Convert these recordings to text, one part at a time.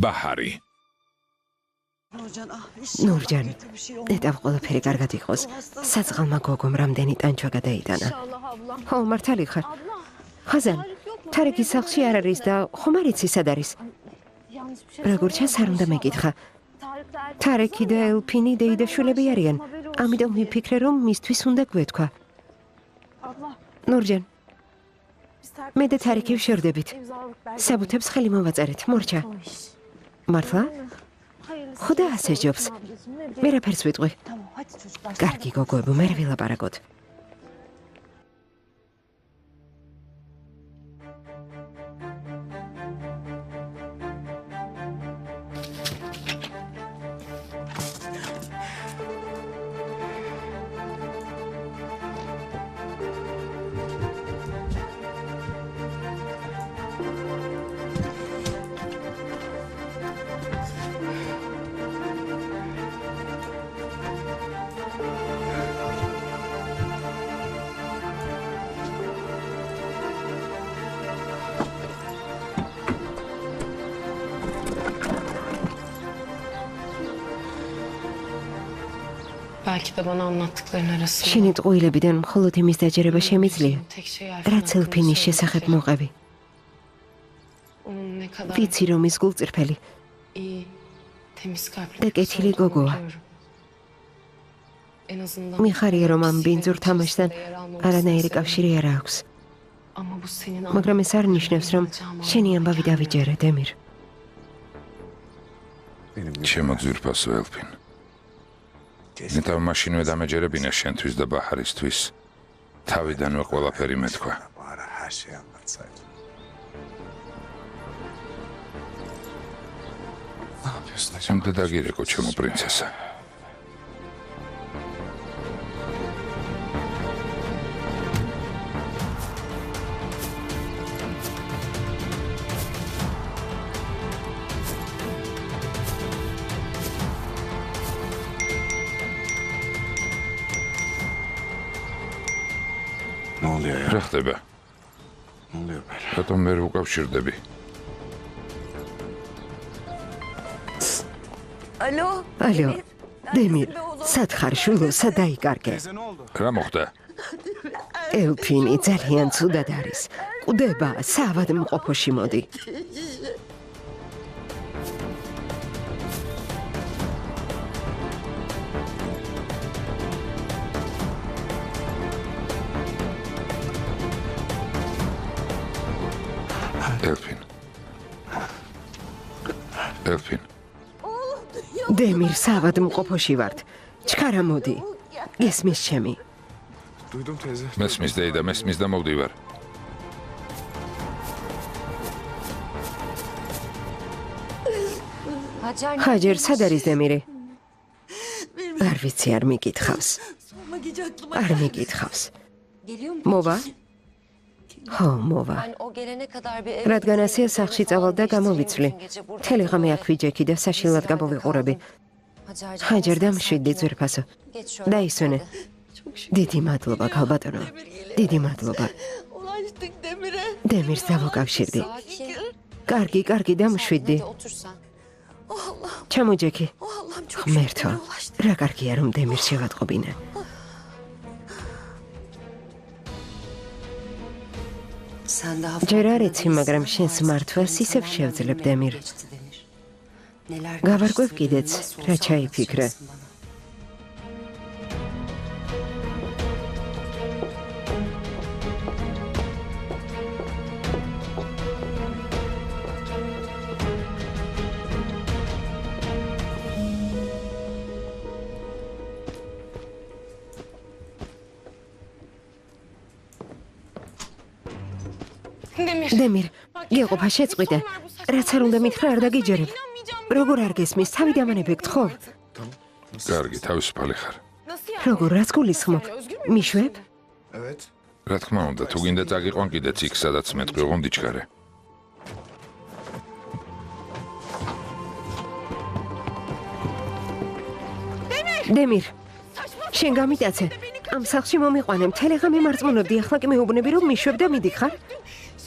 ბაჰარი. ნურჯან, ნეტავ ყველაფერი კარგად იყოს. საწყალმა გოგომ რამდენი ტანჩვა გადაიტანა. ხო, მართალი ხარ. ხაზან, თარიკის სახლში არ არის და ხომ არ იცი სად არის? როგორ ჩანს არ უნდა მეკითხა. თარიკი და ელფინი დეიდაშვილები არიან. ამიტომ ვიფიქრე რომ მისთვის უნდა გვეთქვა. ნურჯან, მე და თარიკი ვშორდებით. საბუთებს ხელი მოვაწერეთ, მორჩა. მართლა? ხოდა ასე ჯობს. მე რაფერს ვიტყვი. კარგი გოგოებო, მე ვილაპარაკოთ. Belki de bana anlattıkların arasında. შენი ტყუილებიდან მხოლოდ იმის დაჯერება შემიძლია, რაც ელფინის შესახებ მოყევი. Onun ne kadar ვიცი რომ ის გულწრფელი iyi, temiz kalpli და კეთილი გოგოა. En azından მიხარია რომ ამ ბინძურ თამაშთან არანაირი კავშირი არ აქვს. ama bu senin მაგრამ ეს არ ნიშნავს რომ შენი ამბავი დავიჯერე, დემირ. ჩემო ძვირფასო ელფინ. ნეტავ მაშინვე დამეჯერებინა შენთვის და ბაჰარისთვის. თავიდანვე ყველაფერი მეთქვა. უნდა დაგირეკო ჩემო პრინცესა. რა ხდება? რატომ ვერ უკავშირდები? ალო, დემირ, სად ხარ შვილო, სად დაიკარგე? რა მოხდა? ელფინი ძალიან ცუდად არის. კვდება, საავად მყოფოში მოდი. ელფინ. დემირ, საავად მყოფოში ვართ. ჩქარა მოდი. გესმის ჩემი. მესმის დეიდა, მესმის და მოვდივარ. ჰაჯერ, სად არის დემირი? არ ვიცი, არ მიკითხავს. არ მიკითხავს. მოვა? ხო, მოვა. რადგან ასეა სახლში წავალ და გამოვიცვლი. მთელი ღამე აქ ვიჯექი და საშინლად გამოვიყურები. ჰაჯერ, დამშვიდდი ძვირფასო. დაისვენე. დიდი მადლობა, ქალბატონო. დიდი მადლობა. დემირს დავუკავშირდი. კარგი, დამშვიდდი. ჩამოჯექი. ღმერთო, რა კარგია რომ დემირს შევატყობინე. ჯერ არ იცი, მაგრამ შენს მართვას ისევ შევძლებ, დემირ. გავარკვევ კიდეც, რა ჩაიფიქრე. დემირ, გეყოფა შეწყვიტე. რაც არ უნდა მითხრა, არ დაგიჯერებ. როგორ არ გესმის, თავი დამანებე გთხოვ. კარგი, თავისუფალი ხარ. როგორ, რაც გულისხმობ? მიშვებ? რა თქმა უნდა, თუ გინდა წაგიყვან კიდეც იქ, სადაც მეტყვი ოღონდ იჩქარე. დემირ, შენ გამიტაცე. ამ სახლში მომიყვანე, მთელი ღამე მარწმუნებდი, ახლა კი მეუბნები რომ მიშვებ და მიდიხარ?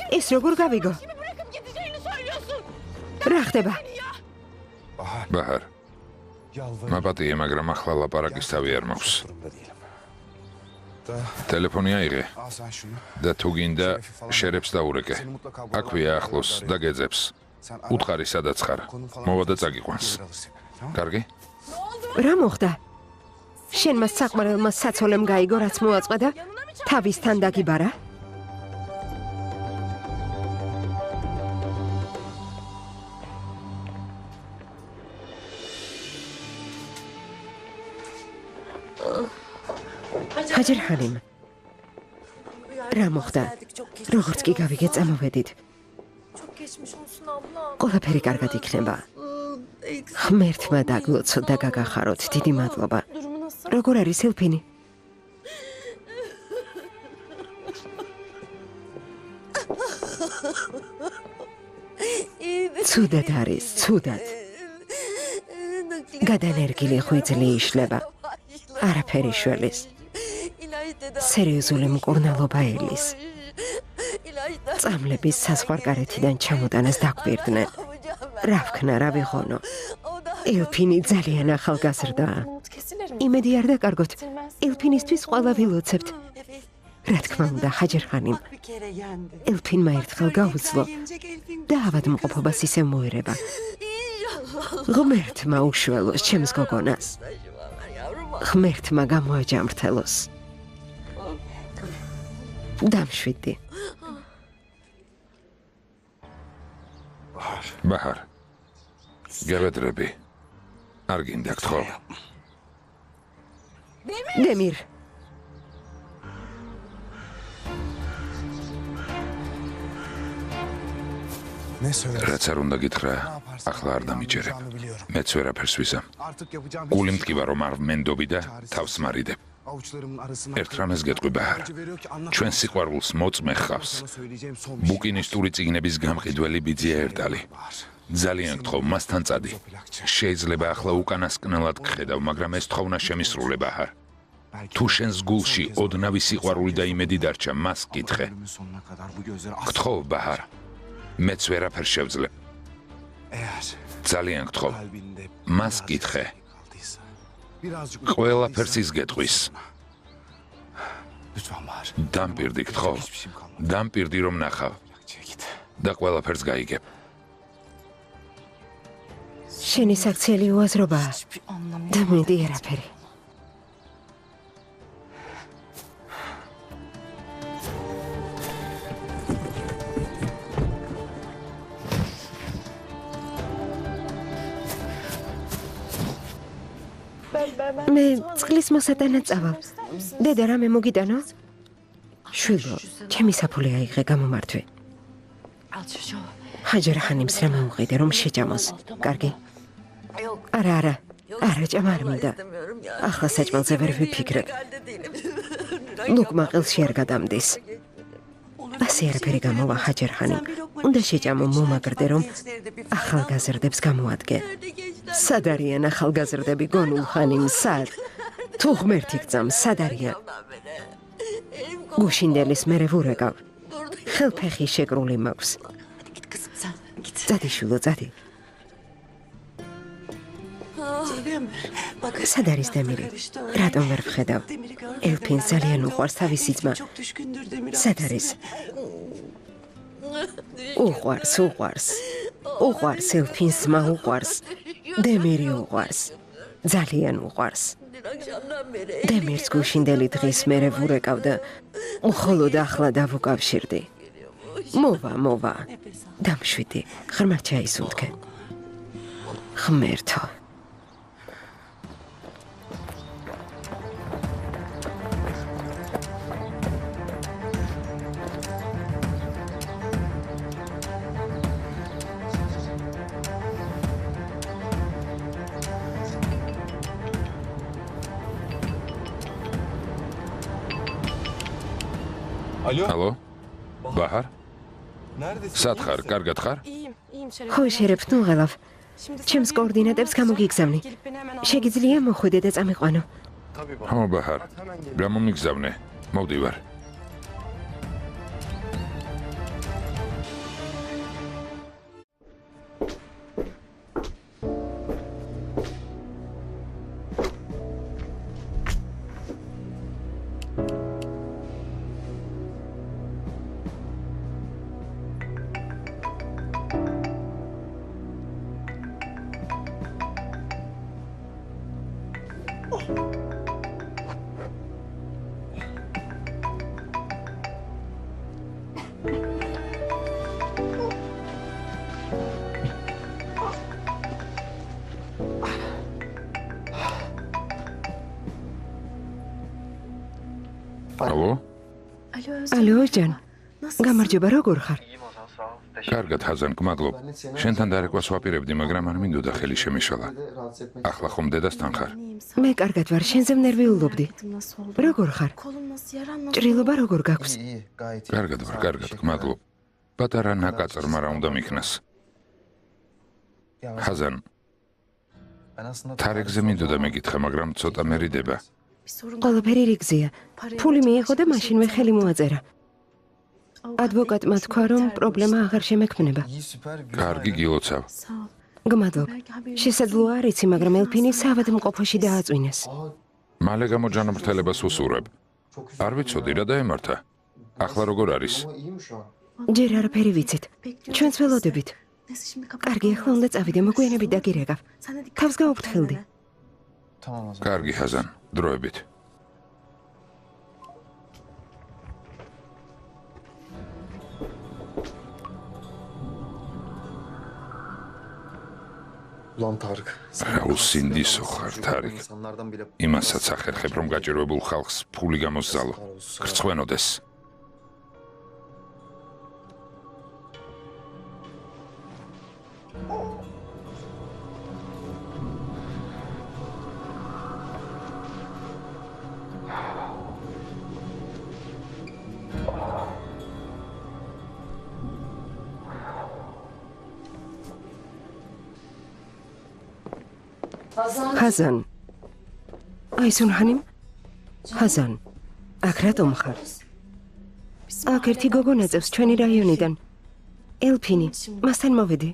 ეს როგორ გავიგო? რა ხდება? ბაჰარ, მაპატიე, მაგრამ ახლა ლაპარაკის თავი არ მაქვს. ტელეფონი აიღე და თუ გინდა შერებს დაურეკე. აქვეა ახლოს და გეძებს. უთხარი სადაც ხარ. მოვა და წაგიყვანს. კარგი? რა მოხდა? შენმა საყვარელმა საცოლემ გაიგო, რაც მოაწყდა? თავისთან დაგიბარა? ჰაჯერ ჰანიმ, რა მოხდა? როგორც კი გავიგე, წამოვედით. ყველაფერი კარგად იქნება. ღმერთმა დაგლოცოთ და გაგახაროთ. დიდი მადლობა. როგორ არის ელფინი? ცუდად არის, ცუდად. გადანერგილი ღვიძლი იშლება. არაფერი შველის. სერიოზული მკურნალობა ელის. წამლების საზღვარგარეთიდან ჩამოტანას დაგვირდნენ. რა ვქნა, რა ვიღონო? ელფინი ძალიან ახალგაზრდაა. იმედი არ დაკარგოთ. ელფინისთვის ყველა ვილოცებთ. რა თქმა უნდა, ჰაჯერ ხანიმ. ელფინმა ერთხელ გაუძლო და ავადმყოფობას ისევ მოერება. ღმერთმა უშველოს ჩემს გოგონას. ღმერთმა გამოაჯამრთელოს. დამშვიდი. ბაჰარ, გევედრები. არ გინდათ ხო? დემირ. რაც არ უნდა გითხრა, ახლა არ დამიჯერებ. მეც ვერაფერს ვიზამ. გული მტკივა რომ არ მენდობი და თავს მარიდებ. ერთ რამეს გეტყვი ბაჰარ. ჩვენ სიყვარულს მოწმე ხავს. ბუკინისტური წიგნების გამყიდველი ბიძია ერტალი. ძალიან გთხოვ, მასთან წადი. შეიძლება ახლა უკანასკნელად გხედავ, მაგრამ ეს თხოვნა შემისრულე ბაჰარ. თუ შენს გულში ოდნავი სიყვარული და იმედი დარჩა, მას კითხე. გთხოვ ბაჰარ. მეც ვერაფერს შევძლებ. ძალიან გთხოვ, მას კითხე. ყველაფერს ის გეტყვის. დამპირდი გთხოვ, დამპირდი რომ ნახავ და ყველაფერს გაიგებ. შენი საქციელი უაზრობაა და მეტი არაფერი. მე წყლის მოსატანად წავალ. დედა რამე მოგიტანო? შვილო, ჩემი საფულე აიღე გამომართვე. ჰაჯერ ხანიმს რა მოუყიდე რომ შეჭამოს. კარგი? არა, ჭამა არ მინდა. ახლა საჭმელზე ვერ ვიფიქრებ. ლუკმა ყელში არ გადამდის. ასე არაფერი გამოვა ჰაჯერ ხანიმ. უნდა შეჭამო მომაგრდე რომ ახალგაზრდებს გამოადგე. სად არიან ახალგაზრდები გონულ ხანიმ, სად? თუ ღმერთი გწამ, სად არიან? გუშინდელის მერე ვურეკავ. ხელფეხი შეკრული მაქვს. წადი შვილო, წადი. სად არის დემირი? რატომ ვერ ვხედავ? ელფინს ძალიან უყვარს თავისი ძმა. სად არის? უყვარს ელფინს ძმა უყვარს. დემირი უყვარს. ძალიან უყვარს. დემირს გუშინდელი დღის მერე ვურეკავ და მხოლოდ ახლა დავუკავშირდი. მოვა. დამშვიდი. ღრმად ჩაისუნთქე. ღმერთო. Алло? Бахар? სად ხარ? კარგად ხარ? ხო, შერეფ, ნუ ღელავ. ჩემს კოორდინატებს გამოგიგზავნი. შეგიძლია მოხვიდე და წამიყვანო. ხო, ბაჰარ. გამომიგზავნე. მოვდივარ. ალო ოჯან გამარჯობა როგორ ხარ კარგად ჰაზან გმადლობ შენთან დარეკვას ვაპირებდი მაგრამ არ მინდოდა ხელი შემეშალა ახლა ხომ დედასთან ხარ მე კარგად ვარ შენზე ნერვიულობდი როგორ ხარ ჭრილობა როგორ გაქვს კარგად ვარ კარგად გმადლობ პატარა ნაკაწრმა რა უნდა მიქნას ჰაზან თარეგზე მინდოდა მეკითხა მაგრამ ცოტა მერიდება ყველაფერი რიგზეა ფული მიიღო და მაშინვე ხელი მოაწერა ადვოკატმა თქვა რომ პრობლემა აღარ შემექმნება კარგი გილოცავ გმადლობ შესაძლოა არ იცი მაგრამ ელფინი საავადმყოფოში დააწვინეს მალე გამოჯანმრთელებას უსურებ არ ვიცოდი რა დაემართა ახლა როგორ არის ჯერ არაფერი ვიცით ჩვენც ველოდებით კარგი ახლა უნდა წავიდე მოგვიანებით დაგირეკავ თავს გაუფრთხილდი კარგი ჰაზან დროებით უსინდისო ხარ თარიკ იმასაც ახერხებ რომ გაჭირვებულ ხალხს ფული გამოსძალო ხრცხვენოდეს ჰაზან აისუნ ჰანიმ ჰაზან აქ რატომ ხარ აქ ერთი გოგო ნაწევს ჩვენი რაიონიდან ელფინი მასთან მოვედი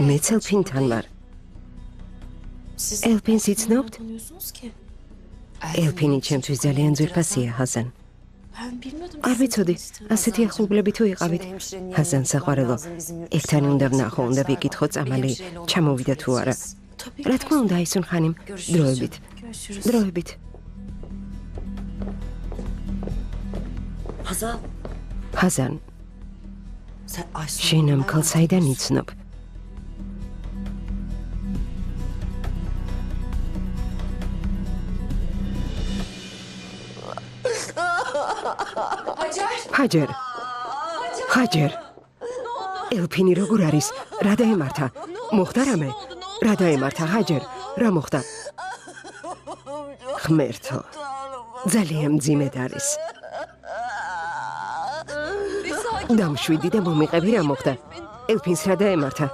მეც ელფინთან ვარ ელფინს იცნობთ ელფინი ჩემთვის ძალიან ძვირფასია ჰაზან არ ვიცოდი ასეთი ახლობლები თუ იყავით ჰაზან საყვარელო ერთანი უნდა ვნახო უნდა ვიკითხო წამალი ჩამოვიდა თუ არა რა თქმა უნდა აისუნ ხანიმ დროებით ჰაზან შენ ამ ქალს საიდან იცნობ ჰაჯერ ელფინი როგორ არის რა დაემართა მოხდა რამე რა დაემართა ჰაჯერ რა მოხდა ღმერთო ძალიან მძიმედ არის დამშვიდი და მომიყევი რა მოხდა ელფინს რა დაემართა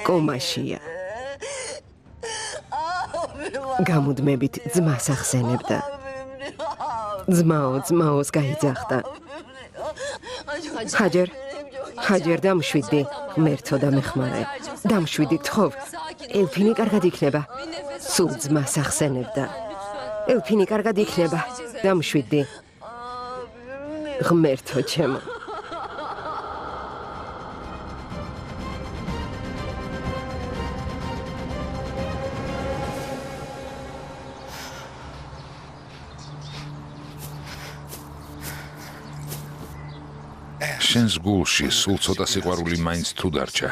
კომაშია გამუდმებით ძმას ახსენებდა ძმაოს გაიძახდა ჰაჯერ დამშვიდი ღმერთო და მეხმარე დამშვიდი თხოვ ელფინი კარგად იქნება სულ ძმას ახსენებდა ელფინი კარგად იქნება დამშვიდი ღმერთო ჩემო შენს გულში სულ ცოტა სიყვარული მაინც თუ დარჩა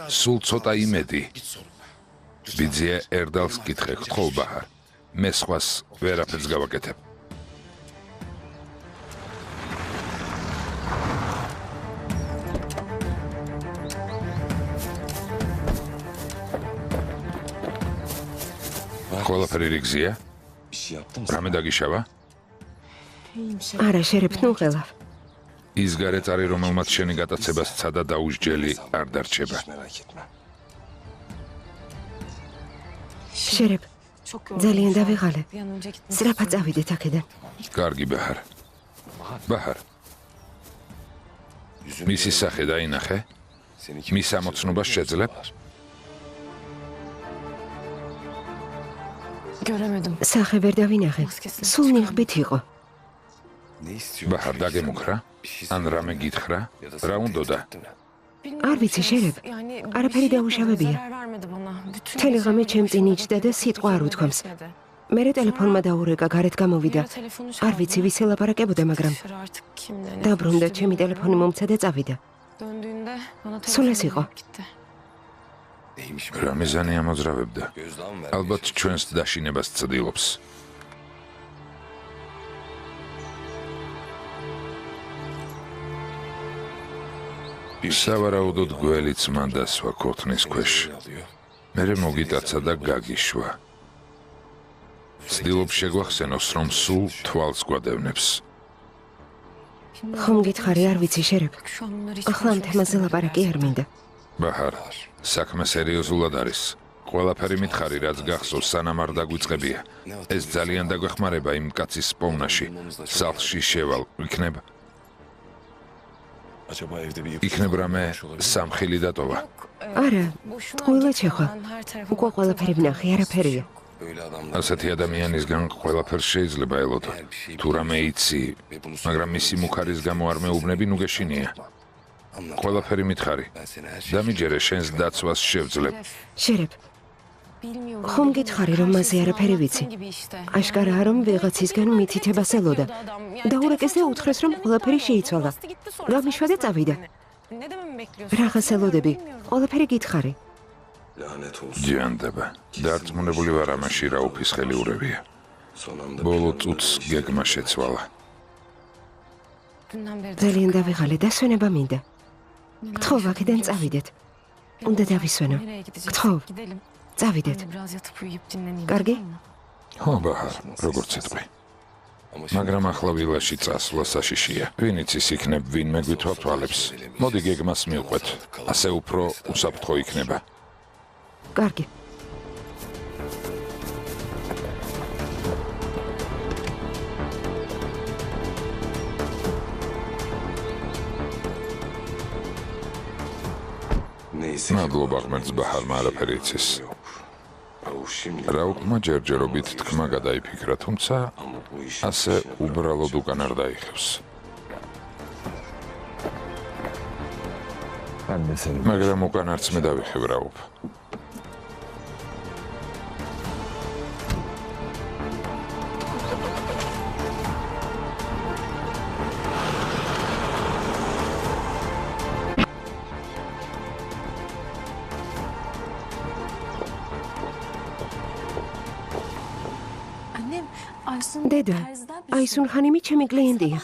სულ ცოტა იმედი ბიძია ერდალს კითხე გთხოვ ბაჰარ მე სხვას ვერაფერს გავაკეთებ ყველაფერი რიგზია რამე დაგიშავა არა შერებ ნუღელავ ის გარეწარი რომელმაც შენი გატაცებას სცადა დაუსჯელი არ დარჩება შერებ ძალიან დავიღალე სწრაფად წავიდეთ აქედან კარგი ბაჰარ მისი სახე დაინახე მის ამოცნობას შეძლებ სახე ვერ დავინახე სულ ნიღბით იყო ბაჰარ დაგემუქრა ან რამე გითხრა რა უნდოდა არ ვიცი შერებ არაფერი დაუშავებია მთელი ღამე ჩემ წინ იჯდა და სიტყვა არ უთქვამს მერე ტელეფონმა დაურეკა გარეთ გამოვიდა არ ვიცი ვის ელაპარაკებოდა მაგრამ დაბრუნდა ჩემი ტელეფონი მომცა და წავიდა სულ ეს იყო რა მიზანი ამოძრავებდა ალბათ ჩვენს დაშინებას ცდილობს სავარაუდოდ გველიც მან დასვა ქოთნის ქვეშ. მერე მოგიტაცა და გაგიშვა. ცდილობს შეგვახსენოს, რომ სულ თვალს გვადევნებს. ხომ გითხარი, არ ვიცი შერებ. ახლა ამ თემაზე ლაპარაკი არ მინდა. ბაჰარ, საქმე სერიოზულად არის. ყველაფერი მითხარი, რაც გახსოვს, სანამ არ დაგვიწყებია. ეს ძალიან დაგვეხმარება იმ კაცის პოვნაში. სახლში შევალ, იქნებ რამე სამხილი დატოვა. არა, ტყუილად შეხვა. უკვე ყველაფერი ვნახე, არაფერია. ასეთი ადამიანისგან ყველაფერს შეიძლება ელოდო. თუ რამე იცი, მაგრამ მისი მუქარის გამო არ მეუბნები, ნუ გეშინია. ყველაფერი მითხარი. დამიჯერე შენს დაცვას შევძლებ. შერებ. ხომ გითხარი, რომ მასე არაფერი ვიცი. აშკარაა, რომ ვიღაცისგან მითითებას ელოდა. დაურეკეს და უთხრეს, რომ ყველაფერი შეიცვალა. გამიშვა და წავიდა. რაღაც ელოდები, ყველაფერი გითხარი. ჯანდება. დარწმუნებული ვარ ამაში, რაუფის ხელი ურევია. ბოლო წუთს გეგმა შეცვალა. ძალიან დავიღალე და სვენება მინდა. გთხოვ, აქედან წავიდეთ. უნდა დავისვენო. გთხოვ, წავიდეთ. კარგი? ხო, ბაჰარ, როგორც იტყვი. მაგრამ ახლა ვილაში წასვლა საშიშია. ვინ იცის იქნებ, ვინმე გვითვალ თვალებს. მოდი გეგმას მივყვეთ. ასე უფრო უსაფრთხო იქნება. კარგი. მადლობა ღმერთს, ბაჰარმა არაფერი იცის. რაუფმა ჯერჯერობით თქმა გადაიფიქრა, თუმცა ასე უბრალოდ უკან არ დაიხევს. მაგრამ უკან არც მე დავიხევ, რაუფ. დედა, აისუნ ხანიმი ჩემი კლიენტია.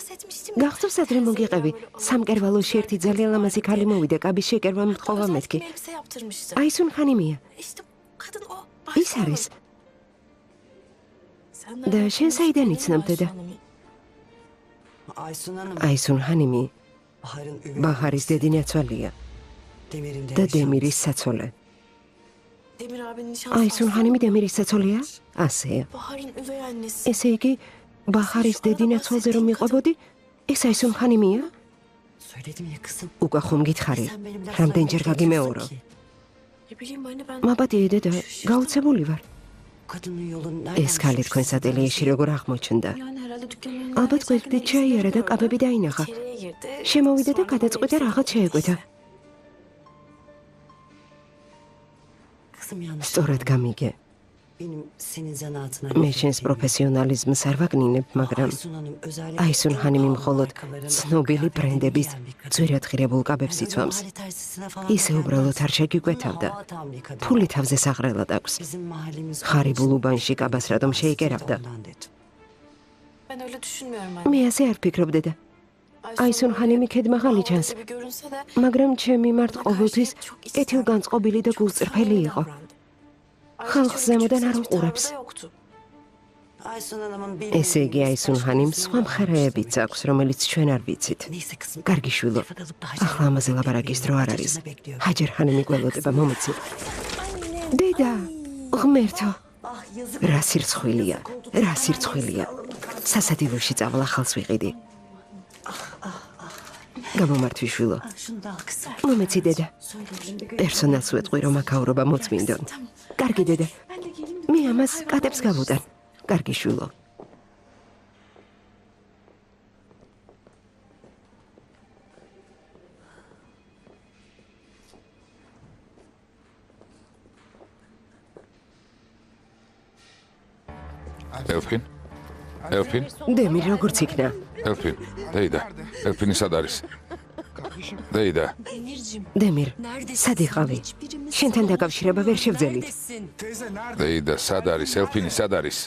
გახსოვს ადრე მოგიყევი, სამკერვალოში ერთი ძალიან ლამაზი ქალი მოვიდა, კაბის შეკერვა მთხოვა მეთქი. აისუნ ხანიმია. ის არის. და შენ საიდან იცნობ, დედა? აისუნ ხანიმი ბაჰარის დედინაცვალია და დემირის საცოლე. აისუნ ხანიმი დემირის საცოლეა? ასეა. ესე იგი, ბაჰარის დედინაცვალზე რომ მიყვებოდი, ეს აისუნ ხანიმია? უკა ხომ გითხარი, რამდენჯერ გაგიმეორო? მაბადია, დედა, გაუცებული ვარ. ეს ქალი თქვენს ატელიეში როგორ აღმოჩნდა? ალბათ გვერდით ჩაიარა და კაბები დაინახა. შემოვიდა და გადაწყვიტა რაღაც შეეკვეთა. სწორად გამიგე. მე შენს პროფესიონალიზმს არ ვაგნინებ, მაგრამ აისუნ ხანიმი მხოლოდ ცნობილი ბრენდების ძვირადღირებულ კაბებს იცვამს. ისე უბრალოდ არ შეგიკვეთავდა. ფული თავზე საყრელად აქვს. ხარიბულ უბანში კაბას რატომ შეიკერავდა? მე ასე არ ვფიქრობ, დედა. აისუნ ხანიმი ქედმაღალი ჩანს, მაგრამ ჩემი მიმართ ყოველთვის კეთილგანწყობილი და გულწრფელი იყო. ხალხს ზემოდან არ უყურებს. ესე იგი, აისუნ ხანიმ სხვა მხარეებიც აქვს, რომელიც ჩვენ არ ვიცით. კარგი შვილო, ახლა ამაზე ლაპარაკის დრო არ არის. ჰაჯერ ხანიმი გველოდება, მომეცი. დედა, ღმერთო, რა სირცხვილია, რა სირცხვილია. სასადილოში წავალ, ახალს ვიყიდი. გამომართვი შვილო. მომეცი, დედა. პერსონალს ვეტყვი, რომ აქაურობა მოწმინდონ. კარგი, დედა. მე ამას კატებს გავუტან. კარგი შვილო. ელფინ? ელფინ? დემი როგორც იქნა? ელფინ, დეიდა. ელფინი სად არის? დეიდა. დემირ, სად იყავი? შენთან დაკავშირება ვერ შევძელით. დეიდა, სად არის? ელფინი სად არის?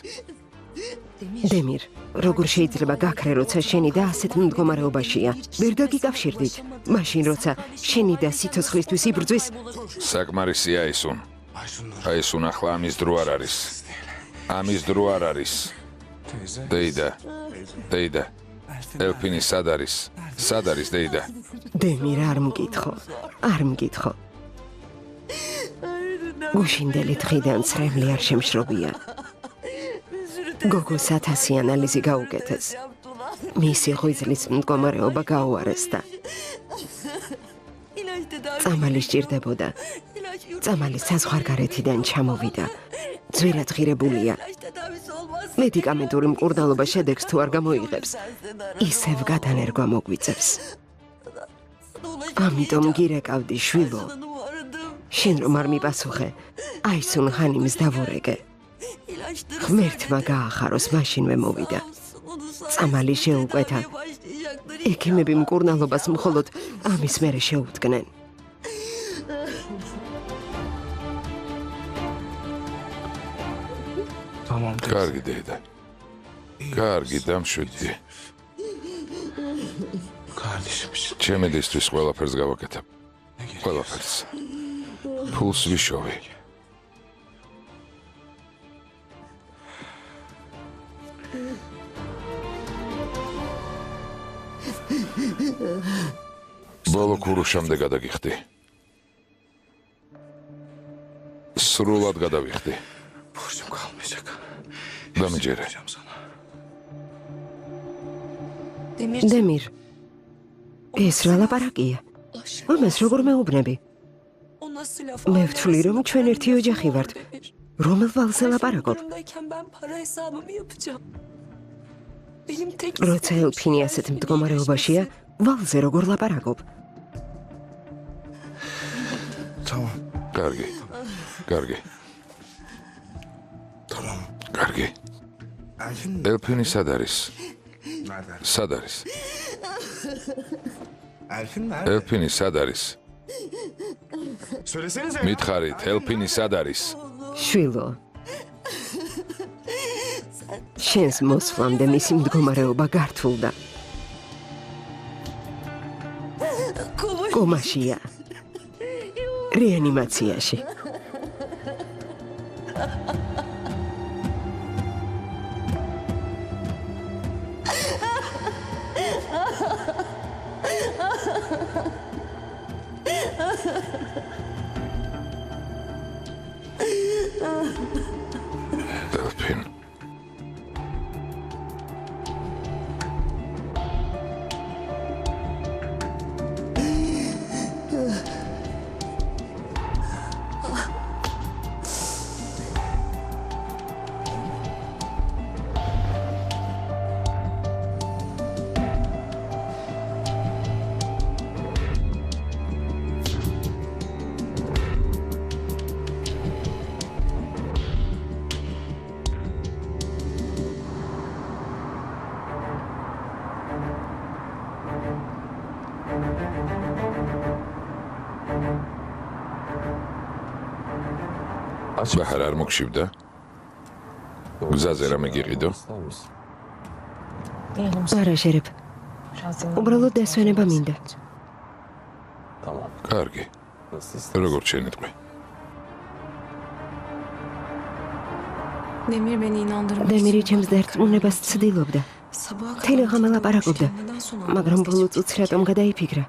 დემირ, როგორ შეიძლება გაქრე, როცა შენი და ასეთ მდგომარეობაშია? ვერ დაგიკავშირდით? მაშინ როცა შენი და სიცოცხლისთვის იბრძვის? საკმარისია აისუნ. აისუნ ახლა ამის დრო არ არის. ამის დრო არ არის. დეიდა. ელფინი სად არის? სად არის დეიდა? დემირ, არ მკითხო. გუშინდელი დღიდან ცრემლი არ შემშრობია. გოგოს 1000 ანალიზი გაუკეთეს. მისი ღვიძლის მდგომარეობა გაუარესდა. წამალი სჭირდებოდა. წამალი საზღვარგარეთიდან ჩამოვიდა. ძვირად ღირებულია. მედიკამენტური მკურნალობა შედეგს თუ არ გამოიღებს, ისევ გადანერგვა მოგვიწევს. ამიტომ გირეკავდი, შვილო. შენ რომ არ მიპასუხე, აისუნ ხანიმს დავურეკე. ღმერთმა გაახაროს, მაშინვე მოვიდა. წამალი შეუკვეთა. ექიმები მკურნალობას მხოლოდ ამის მერე შეუდგნენ. კარგი დეიდა. კარგი, დამშვიდდი. ჩემი დისთვის ყველაფერს გავაკეთებ. ყველაფერს. ფულს ვიშოვი. ბოლო ქურუშამდე გადაგიხდი. სრულად გადავიხდი. დამიჯერე. დემირ, ეს რა ლაპარაკია? ამას როგორ მეუბნები? მე ვთვლი, რომ ჩვენ ერთი ოჯახი ვართ. რომელ ვალზე ლაპარაკობ? როცა ელფინი ასეთ მდგომარეობაშია, ვალზე როგორ ლაპარაკობ? კარგი. ელფინი სად არის? ელფინი სად არის? მითხარით, ელფინი სად არის? შვილო. შენს მოსვლამდე მისი მდგომარეობა გართულდა. კომაშია. რეანიმაციაში. ელფინ. ბაჰარ არ მოგშივდა? გზაზე რამე გიყიდო? არა შერიფ. უბრალოდ დასვენება მინდა. კარგი. როგორ შენიტყვი? დემირი ჩემს დარწმუნებას ცდილობდა. მთელი ღამე ლაპარაკობდა, მაგრამ ბოლო წუთს რატომ გადაიფიქრა?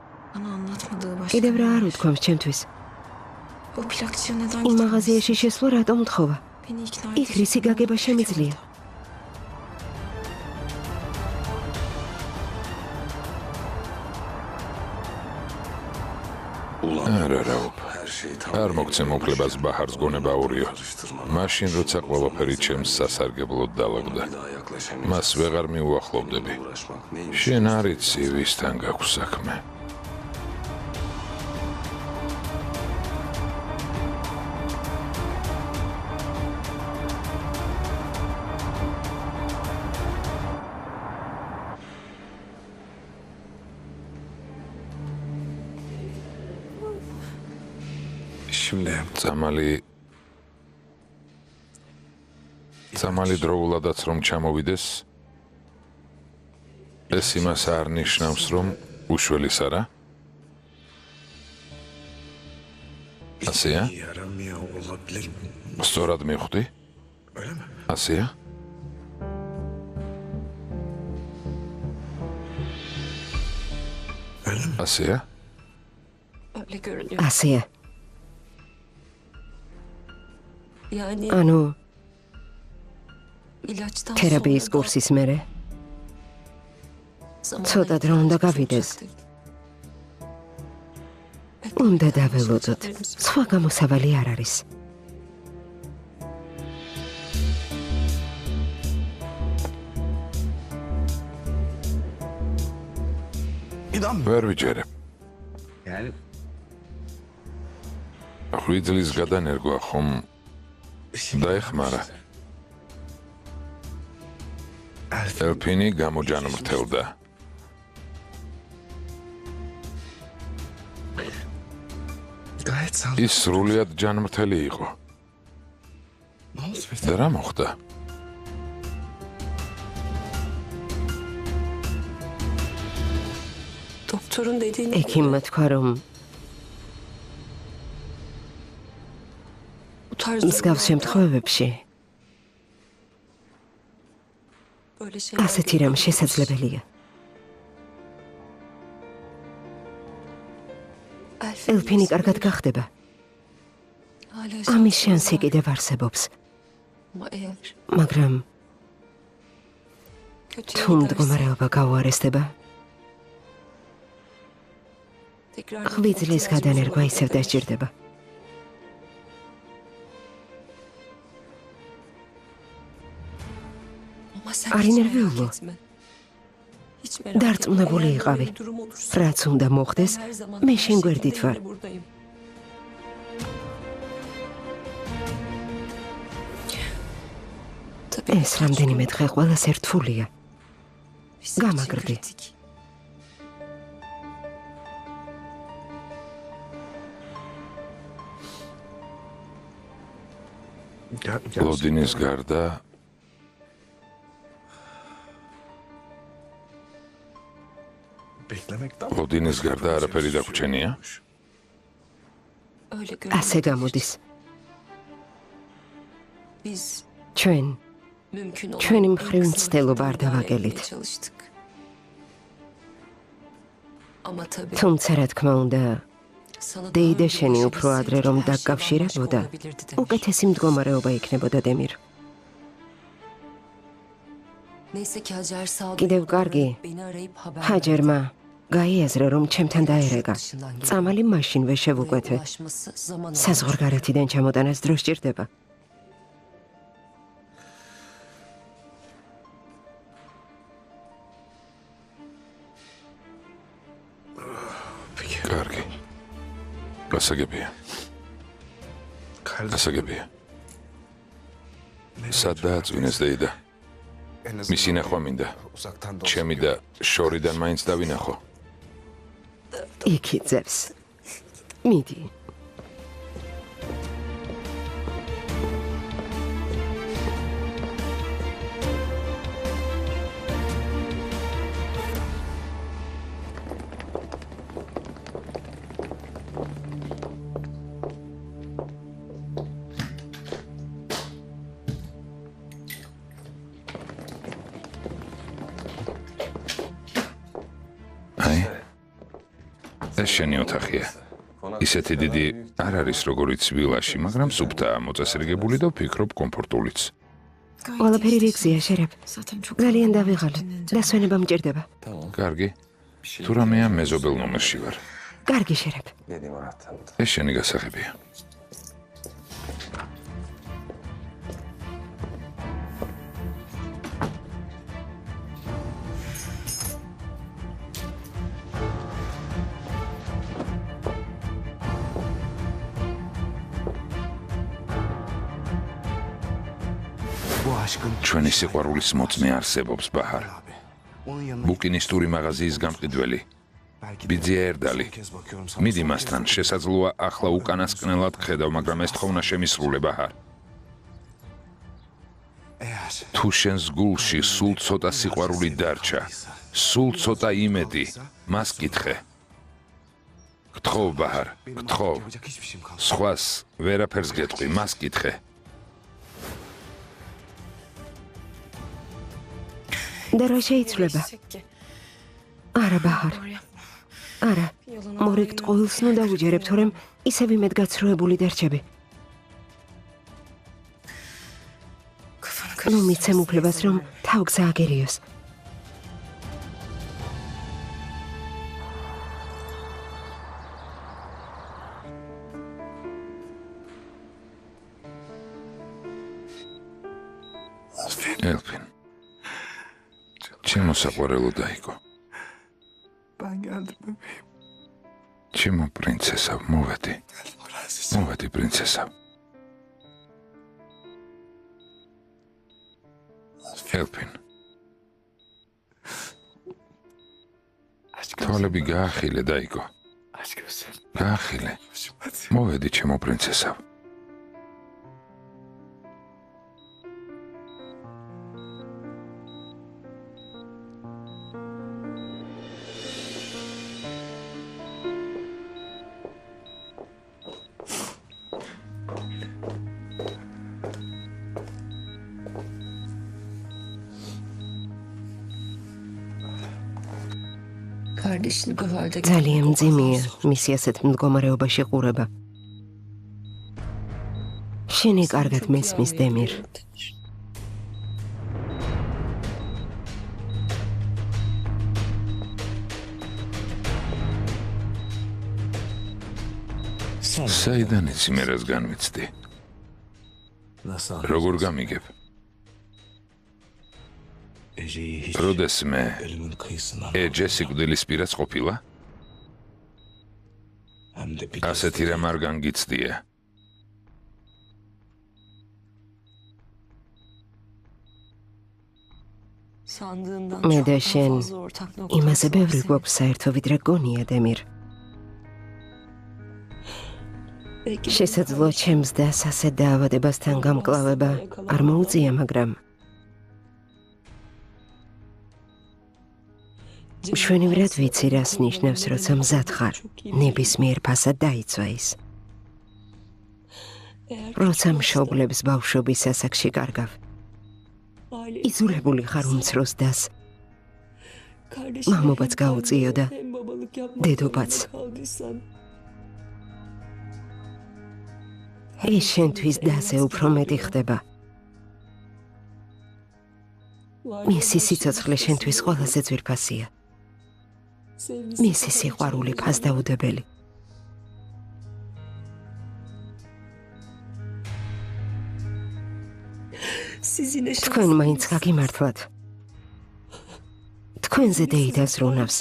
კიდევ რა არ უთქვამს ჩემთვის? იმ მაღაზიაში შესვლა რატომ მთხოვა? იქ რისი გაგება შემიძლია? არ მოგცემ უფლებას ბაჰარს გონება აურიო. მაშინ როცა ყველაფერი ჩემს სასარგებლოდ დაალაგდა, მას ვეღარ მიუახლოვდები. შენ არ იცი ვისთან გაქვს საქმე. სამალი დროულადაც რომ ჩამოვიდეს, ეს იმას არ ნიშნავს, რომ უშველის არა? ასეა? სწორად მივხვდი? ასეა? ასეა? ასეა. ანუ თერაპიის კურსის მერე ცოტა დრო უნდა გავიდეს. უნდა დაველოდოთ. სხვა გამოსავალი არ არის. ვერ ვიჯერებ. ხვიძლის გადანერგვა ხომ დაეხმარა. ელფინი გამოჯანმრთელდა. ის სრულიად ჯანმრთელი იყო. და რა მოხდა? ექიმმა თქვა, რომ მსგავს შემთხვევებში ასეთი რამ შესაძლებელია. ელფინი კარგად გახდება. ამის შანსი კიდევ არსებობს. მაგრამ თუ მდგომარეობა გაუარესდება, ხვიძლის გადანერგვა ისევ დასჭირდება. არ ინერვიულო. დარწმუნებული იყავი. რაც უნდა მოხდეს, მე შენ გვერდით ვარ. ეს რამდენიმე დღე ყველას ერთფულია. გამაგრდი. ლოდინის გარდა ლოდინის გარდა არაფერი დაგვრჩენია? ასე გამოდის. ჩვენი მხრივ მცდელობა არ დავაგელით. თუმცა რა თქმა უნდა, დეიდა შენი უფრო ადრე რომ დაგკავშირებოდა, უკეთესი მდგომარეობა იქნებოდა დემირ. კიდევ კარგი, ჰაჯერმა გაიაზრა, რომ ჩემთან დაერეგა. წამალი მაშინვე შევუკვეთე. საზღვარგარეთიდან ჩამოტანას დრო სჭირდება. კარგი. გასაგებია. გასაგებია. სად დააწვინეს დეიდა? მისი ნახვა მინდა. ჩემი და შორიდან მაინც დავინახო. იქიძებს. მიდი. ეს შენი ოთახია. ისეთი დიდი არ არის როგორიც ვილაში, მაგრამ სუფთაა, მოწესრიგებული და ვფიქრობ კომფორტულიც. ყველაფერი რიგზია, შერებ. ძალიან დავიღალე. დასვენება მჭირდება. კარგი. თუ რამეა მეზობელ ნომერში ვარ. კარგი, შერებ. ეს შენი გასაღებია. ჩვენი სიყვარულის მოწმე არსებობს, ბაჰარ. ბუკინისტური მაღაზიის გამყიდველი. ბიძია ერდალი. მიდი მასთან, შესაძლოა ახლა უკანასკნელად გხედავ, მაგრამ ეს თხოვნა შემისრულე, ბაჰარ. თუ შენს გულში სულ ცოტა სიყვარული დარჩა, სულ ცოტა იმედი, მას კითხე. გთხოვ ბაჰარ, გთხოვ. სხვას ვერაფერს გეტყვი, მას კითხე. და რა შეიძლება? არა ბაჰარ. არა, მორიგ ტყუილს ნუ დავუჯერებ, თორემ ისევ იმედ გაცრუებული დარჩები. ნუ მიცემ უფლებას, რომ თავგზა აგერიოს. ელფინ, ჩემო საყვარელო დაიკო. ჩემო პრინცესა, მოვედი. მოვედი პრინცესა. ელფინ. თვალები გაახილე დაიკო. გაახილე. მოვედი ჩემო პრინცესა. ძალიან მძიმეა მისი ასეთ მდგომარეობაში ყურება. შენი კარგად მესმის დემირ. საიდან იცი მე რას განვიცდი? როგორ გამიგებ? როდესმე ეჯე სიკვდილის პირას ყოფილა? ასეთი რამ არ განგიცდია. მე და შენ იმაზე ბევრი გვაქვს საერთო, ვიდრე გონია დემირ. შესაძლოა ჩემს დას ასეთ დაავადებასთან გამკლავება არ მოუწია, მაგრამ მშვენივრად ვიცი, რას ნიშნავს, როცა მზად ხარ, ნებისმიერ ფასად დაიცვა ის. როცა მშობლებს ბავშვობის ასაკში კარგავ, იზოლებული ხარ უმცროს დას. მამობაც გაუწიო და დედობაც. ის შენთვის დაზე უფრო მეტი ხდება. მისი სიცოცხლე შენთვის ყველაზე ძვირფასია. მისი სიყვარული ფასდაუდებელი. თქვენ მაინც გაგიმართლათ. თქვენზე დეიდას რუნავს.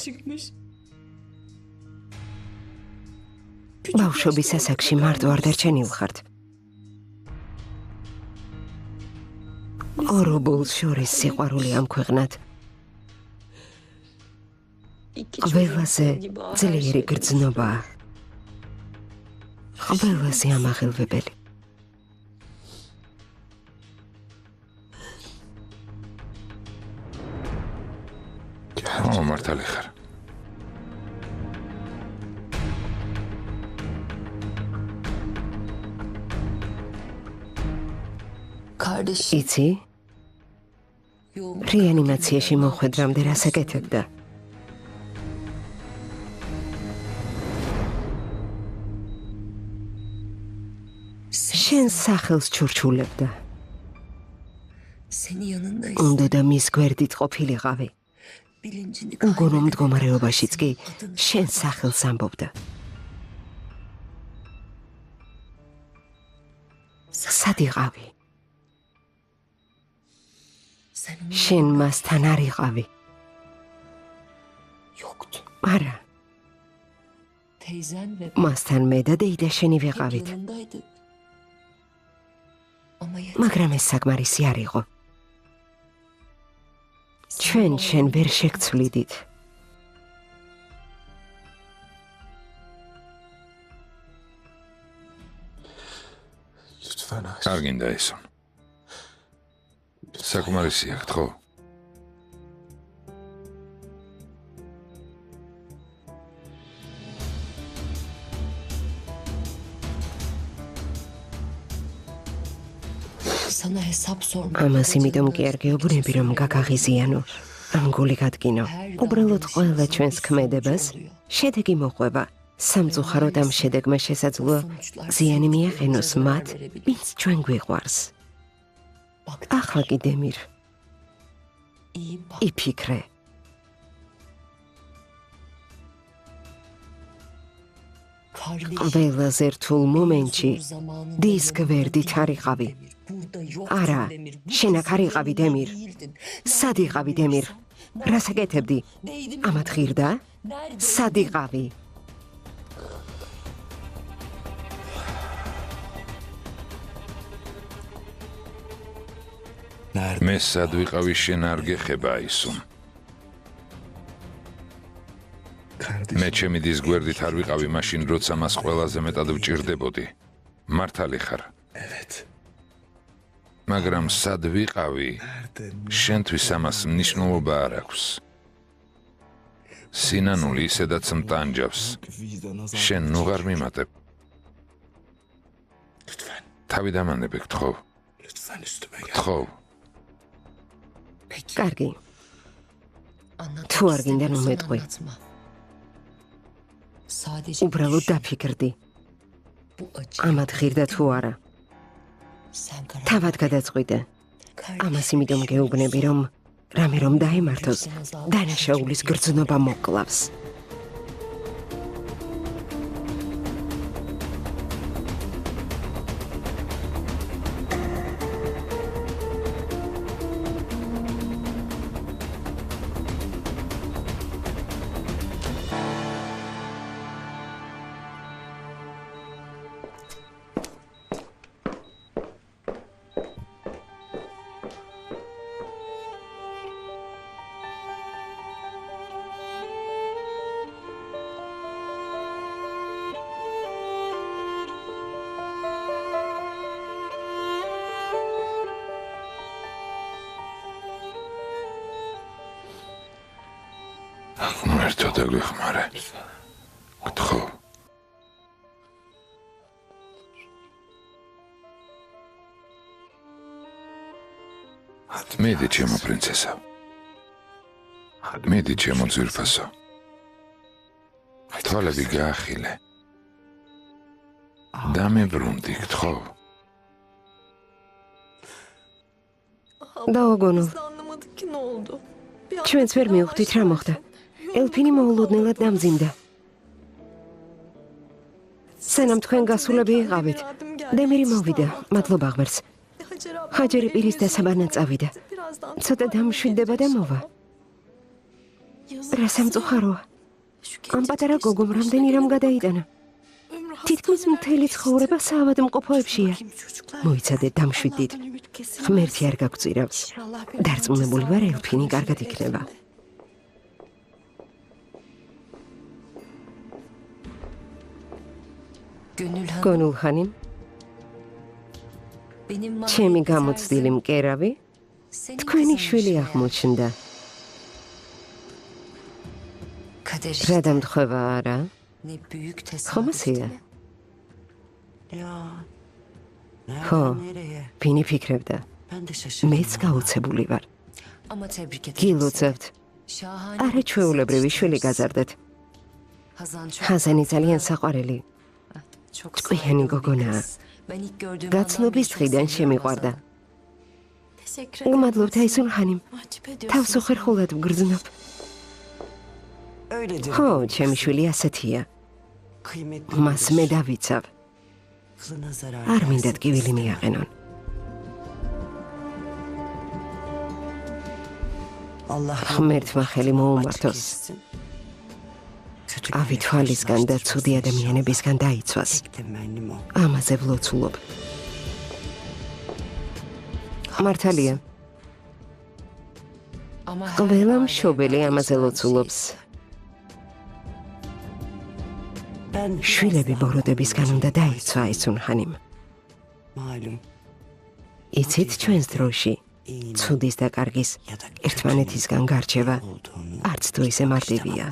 ბავშვობის ასაკში მარტო არ დარჩენილ ხართ. ორობულს შორის სიყვარული ამქვეყნათ. ყველაზე ძლიერი გრძნობაა. ყველაზე ამაღელვებელი. მართალი ხარ. იცი? რეანიმაციაში მოხვედრამდე რას აკეთებდა? შენს სახელს ჩურჩულებდა. უნდა და მის გვერდით ყოფილიყავი. უგონო მდგომარეობაშიც კი შენს სახელს ამბობდა. სად იყავი? შენ მასთან არ იყავი. არა. მასთან მე და დეიდა შენი ვიყავით. მაგრამ ეს საკმარისი არ იყო. ჩვენ შენ ვერ შეგცვლიდით. არ გინდა ესო. საკმარისია, გთხოვ. ამას იმიტომ კი არ გეუბნები, რომ გაგაღიზიანო. ამ გული გადგინო. უბრალოდ ყველა ჩვენს ქმედებას შედეგი მოყვება. სამწუხაროდ ამ შედეგმა შესაძლოა ზიანი მიაყენოს მათ, ვინც ჩვენ გვიყვარს. ახლა კი დემირ. იფიქრე. ყველაზე რთულ მომენტში დის გვერდით არ იყავი. არა, შენ აქ არ იყავი, დემირ. სად იყავი, დემირ? რას აკეთებდი? ამათ ღირდა? სად იყავი? მე სად ვიყავი, შენ არ გეხება ისო. მე ჩემი დის გვერდით არ ვიყავი მაშინ, როცა მას ყველაზე მეტად ვჭირდებოდი. მართალი ხარ. მაგრამ სად ვიყავი, შენთვის ამას მნიშვნელობა არ აქვს. სინანული ისედაც მტანჯავს. შენ ნუ ღარ მიმატებ. თავი დამანებე, გთხოვ. გთხოვ. კარგი. თუ არ გინდა ნუ მეტყვი. უბრალოდ დაფიქრდი. ამათ ღირდა თუ არა. თავად გადაწყვიტე. ამას იმიტომ გეუბნები, რომ რამე რომ დაემართოს, დანაშაულის გრძნობა მოკლავს. ღმერთო დაგვეხმარე. გთხოვ. მიდი, ჩემო პრინცესა. მიდი, ჩემო ძვირფასო. თვალები გაახილე. დამებრუნდი, გთხოვ. დაოგონო. ჩვენც ვერ მივხვდით რა მოხდა. ელფინი მოულოდნელად დამძიმდა. სანამ თქვენ გასულები იყავით, დემირი მოვიდა, მადლობა ღმერთს. ხაჯერი პირის დასაბანად წავიდა. ცოტა დამშვიდდება და მოვა. რა სამწუხაროა. ამ პატარა გოგომ რამდენი რამ გადაიტანა. თითქმის მთელი ცხოვრება საავადმყოფოებშია. მოიცადეთ, დამშვიდდით. ღმერთი არ გაგწირავს. დარწმუნებული ვარ, ელფინი კარგად იქნება. გონულ ხანიმ, ჩემი გამოცდილი მკერავი, თქვენი შვილი აღმოჩნდა. რა დამთხვევა არა? ხომ ასეა? ხო, ვინი ფიქრებდა? მეც გაუცებული ვარ. გილოცავთ. არაჩვეულებრივი შვილი გაზარდეთ. ხაზანი ძალიან საყვარელი. ჭკვიანი გოგონაა. გაცნობის დღიდან შემიყვარდა. უმადლობთ აისულ ხანიმ. თავს უხერხულად ვგრძნობ. ხო, ჩემი შვილი ასეთია. მას მე დავიცავ. არ მინდა ტკივილი მიაყენონ. ღმერთმა ხელი მოუმართოს. ავი თვალისგან და ცუდი ადამიანებისგან დაიცვას. ამაზე ვლოცულობ. მართალია. ყველა მშობელი ამაზე ლოცულობს. შვილები ბოროტებისგან უნდა დაიცვა ისუნ ხანიმ. იცით ჩვენს დროში ცუდის და კარგის ერთმანეთისგან გარჩევა არც თუ ისე მარტივია.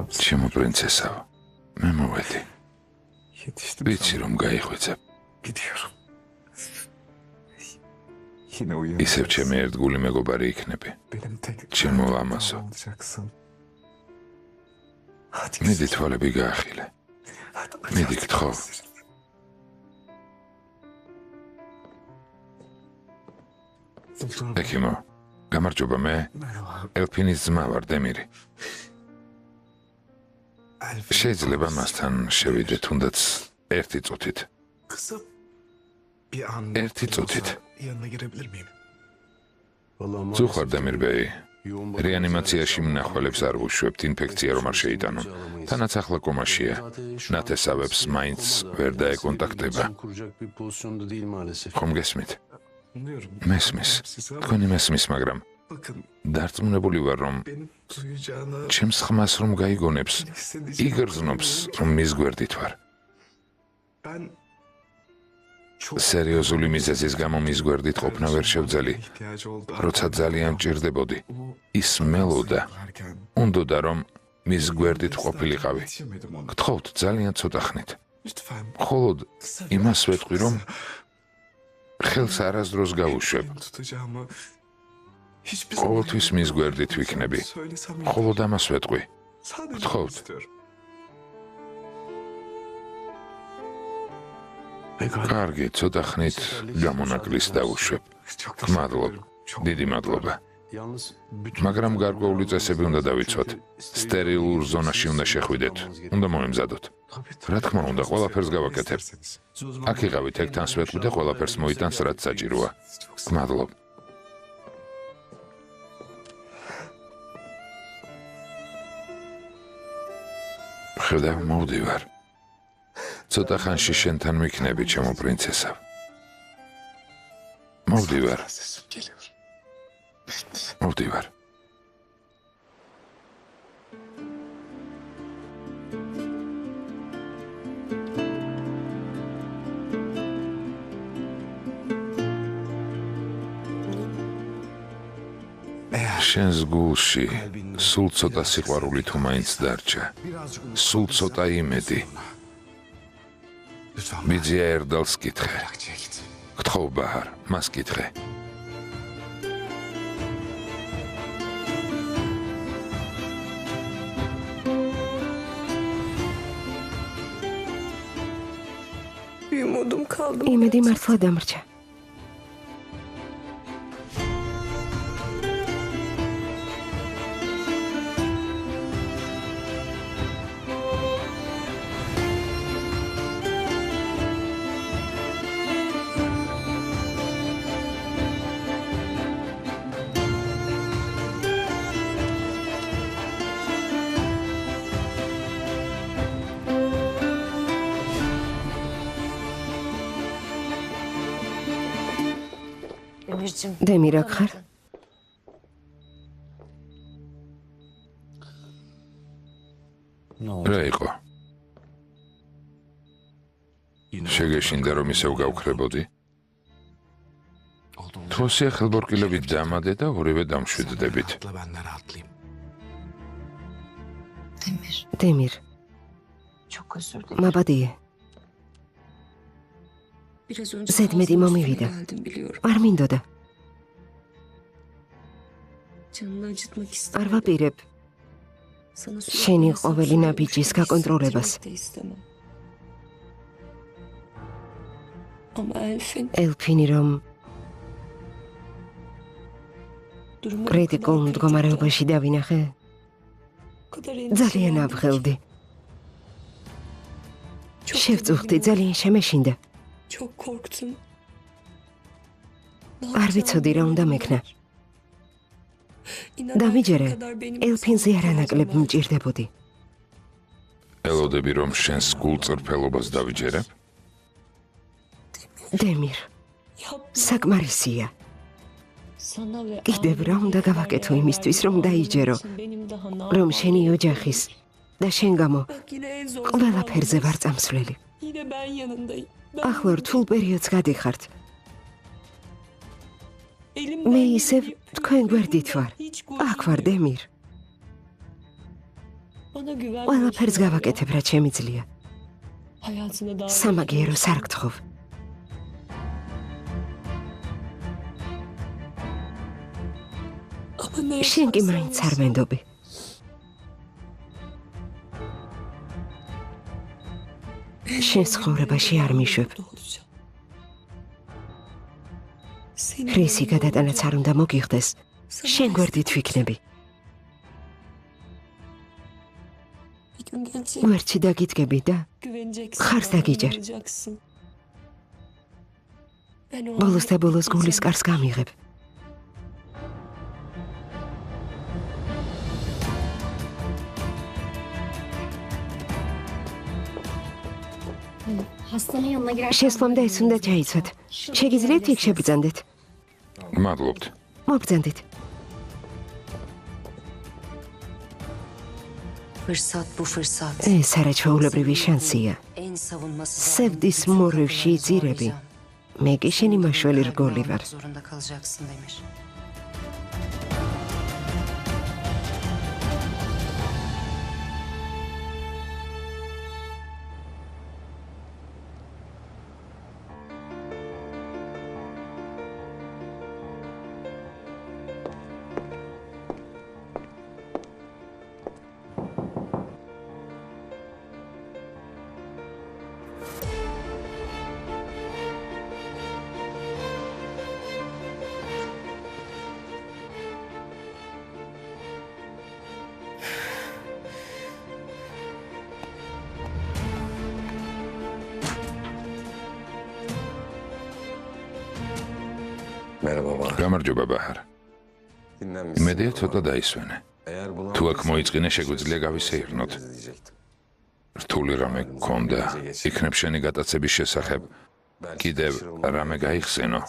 ჩემო პრინცესავ, მე მოვედი. ვიცი რომ გაიხვეწებ. ისევ ჩემი ერთგული მეგობარი იქნები. ჩემო ლამაზო. მიდი თვალები გაახილე. მიდი გთხოვ. ექიმო, გამარჯობა, მე ელფინის ძმა ვარ, დემირი. შეიძლება მასთან შევიდე თუნდაც ერთი წუთით. ერთი წუთით. ზუხარ დემირბეი, რეანიმაციაში მნახველებს არ ვუშვებთ, ინფექცია რომ არ შეიტანონ. თანაც ახლა კომაშია. ნათესავებს მაინც ვერ დაეკონტაქტება. ხომ გესმით? მესმის. თქვენი მესმის, მაგრამ დარწმუნებული ვარ, რომ ჩემს ხმას რომ გაიგონებს, იგრძნობს, რომ მის გვერდით ვარ. სერიოზული მიზეზის გამო მის გვერდით ყოფნა ვერ შევძელი. როცა ძალიან ჭირდებოდი, ის მელოდა. უნდოდა რომ მის გვერდით ყოფილიყავი. გთხოვთ ძალიან ცოტა ხნით. მხოლოდ იმას ვეტყვი, რომ ხელს არასდროს გავუშვებ. ყოველთვის მის გვერდით ვიქნები. მხოლოდ ამას ვეტყვი. გთხოვთ. კარგი, ცოტა ხნით გამონაკლის დავუშვებ. გმადლობ. დიდი მადლობა. მაგრამ გარკვეული წესები უნდა დავიცვათ. სტერილურ ზონაში უნდა შეხვიდეთ. უნდა მოემზადოთ. რა თქმა უნდა, ყველაფერს გავაკეთებ. აქ იყავით, ეგ თან სვეტყვი და ყველაფერს მოიტანს, რაც საჭიროა. გმადლობ. ხედავ, მოვდივარ. ცოტა ხანში შენთან ვიქნები, ჩემო პრინცესა. მოვდივარ. მოვდივარ. შენს გულში სულ ცოტა სიყვარული თუ მაინც დარჩა. სულ ცოტა იმედი. მიძია ერდალს კითხე. გთხოვ ბაჰარ, მას კითხე. იმედი მართლა დამრჩა. დემირ აქ ხარ? რა იყო? შეგეშინდა რომ ისევ გავქრებოდი? თოსია ხელბორკილებით დამადე და ორივე დამშვიდდებით. დემირ. მაბადიე. ზედმეტი მომივიდა. არ მინდოდა. არ ვაპირებ შენი ყოველი ნაბიჯის გაკონტროლებას. ელფინი რომ კრიტიკულ მდგომარეობაში დავინახე, ძალიან ავღელდი. შევწუხდი, ძალიან შემეშინდა. არ ვიცოდი რა უნდა მექნა. დამიჯერე, ელფინზე არანაკლებ მჭირდებოდი. ელოდები რომ შენს გულწრფელობას დავიჯერებ? დემირ, საკმარისია. კიდევ რა უნდა გავაკეთო იმისთვის, რომ დაიჯერო, რომ შენი ოჯახის და შენ გამო ყველაფერზე ვარ წამსვლელი. ახლა რთულ პერიოდს გადიხართ. მე ისევ თქვენ გვერდით ვარ. აქ ვარ, დემირ. ყველაფერს გავაკეთებ, რაც შემიძლია. სამაგიეროს არ გთხოვ. შენ კი მაინც არ მენდობი. შენს ხოვრებაში არ მიშვებ. ქრისი გადატანაც არ უნდა მოგიხდეს. შენ გვერდით ვიქნები. გვერდში დაგიდგები და ხარს დაგიჯერ. ბოლოს და ბოლოს გულის კარს გამიღებ. შესვლამდე ეს უნდა ჩაიცვათ. შეგიძლიათ იქ შებრძანდეთ? მადლობთ. მობრძანდით. Fırsat bu fırsat. ეს არაჩვეულებრივი შანსია. სევდის მორევში იძირები. მე კი შენი მაშველი რგოლი ვარ. Zorunda kalacaksın Demir. გამარჯობა ბაჰარ. იმედია ცოტა დაისვენე. თუ აქ მოიწყინე შეგვიძლია გავისეირნოთ. რთული რამე გქონდა, იქნებ შენი გატაცების შესახებ. კიდევ რამე გაიხსენო.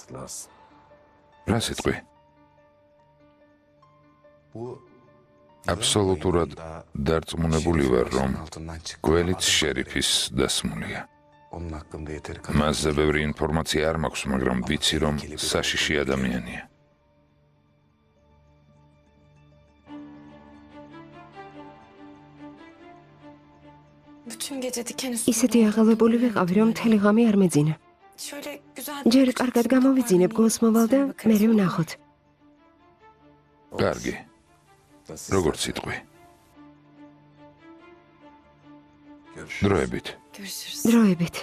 რა სიტყვი? აბსოლუტურად დარწმუნებული ვარ, რომ გველიც შერიფის დასმულია. მასზე ბევრი ინფორმაცია არ მაქვს, მაგრამ ვიცი, რომ საშიში ადამიანია. ისეთი აღელვებული ვიყავი, რომ მთელი ღამე არ მეძინა. ჯერ კარგად გამოვიძინებ, გულს მოვალ და მერე ვნახოთ. კარგი. როგორც სიტყვი. დროებით. დროებით.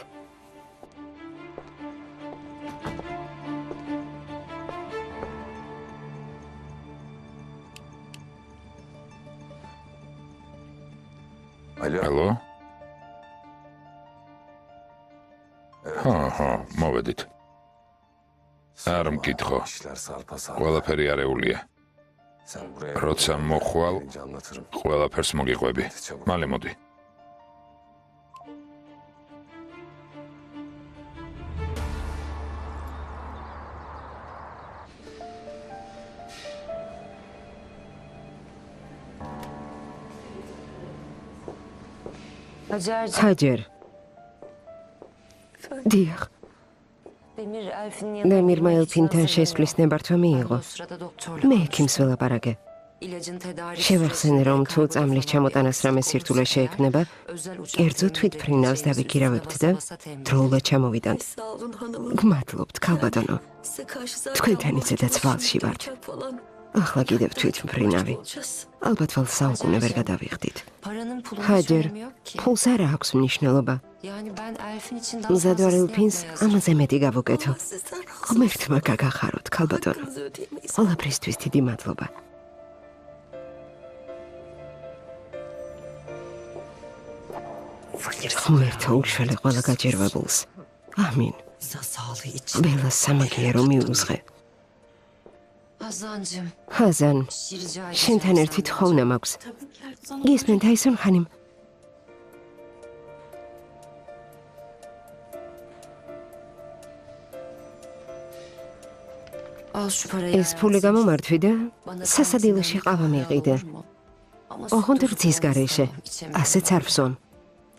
ალო? ჰა, მოვედით. არ მკითხო. ყველაფერი არეულია. როცა მოხვალ, ყველაფერს მოგიყვები. მალე მოდი. ჰაჯერ. დიახ. დემირმა ელფინთან შესვლის ნებართვა მიიღო. მე ექიმს ველაპარაკე. შევახსენე, რომ თუ წამლის ჩამოტანას რამე სირთულე შეექმნება, კერძო თვითფრინავს დავიქირავებთ და დროულად ჩამოვიდანთ. გმადლობთ, ქალბატონო. თქვენთან ისედაც ვალში ვართ. ახლა კიდევ თვითმფრინავი. ალბათ ვალ საუკუნე ვერ გადავიხდით. ჰაჯერ, ფულს არ აქვს მნიშვნელობა. მზადვარ ელფინს ამაზე მეტი გავუკეთო. ღმერთმა გაგახაროთ, ქალბატონო. ყველაფრისთვის დიდი მადლობა. ღმერთო უშველე ყველა გაჯერვებულს. ამინ. ბელას სამაგიერო მიუძღე. Hazancığım. ხაზან, Bir rica edeceğim შენთან ერთი senden. თხოვნა მაქვს. Tabii ki sana. გისმენთ აისონ ხანიმ? Al şu parayı. ეს ფული გამომართვი და სასადილოში ყავა მიიყიდე. ოღონდ რძის გარეშე. ასეც არ ვსვამ.